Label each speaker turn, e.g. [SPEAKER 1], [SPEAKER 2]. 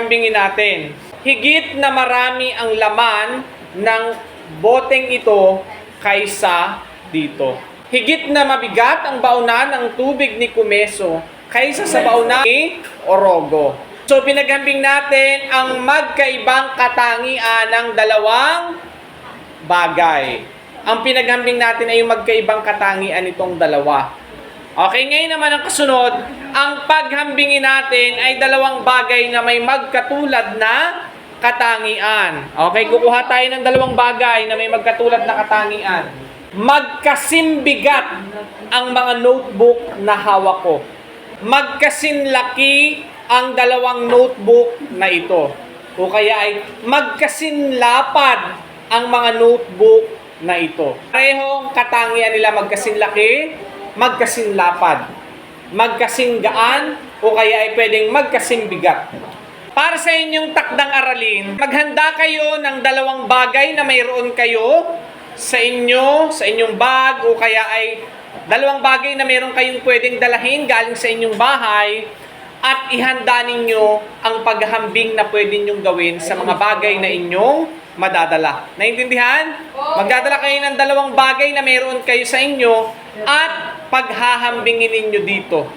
[SPEAKER 1] paghambingin natin. Higit na marami ang laman ng boteng ito kaysa dito. Higit na mabigat ang baonan ng tubig ni Kumeso kaysa sa baonan ni Orogo. So pinaghambing natin ang magkaibang katangian ng dalawang bagay. Ang pinaghambing natin ay yung magkaibang katangian nitong dalawa. Okay, ngayon naman ang kasunod, ang paghambingin natin ay dalawang bagay na may magkatulad na katangian. Okay, kukuha tayo ng dalawang bagay na may magkatulad na katangian. Magkasimbigat ang mga notebook na hawak ko. Magkasinlaki ang dalawang notebook na ito. O kaya ay magkasinlapad ang mga notebook na ito. Parehong katangian nila magkasinlaki, magkasinlapad, magkasinggaan, o kaya ay pwedeng magkasimbigat. Para sa inyong takdang aralin, maghanda kayo ng dalawang bagay na mayroon kayo sa inyong bag, o kaya ay dalawang bagay na mayroon kayong pwedeng dalahin galing sa inyong bahay, at ihanda ninyo ang paghambing na pwede nyong gawin sa mga bagay na inyong madadala. Naintindihan? Magdadala kayo ng dalawang bagay na mayroon kayo sa inyo at paghahambingin ninyo dito.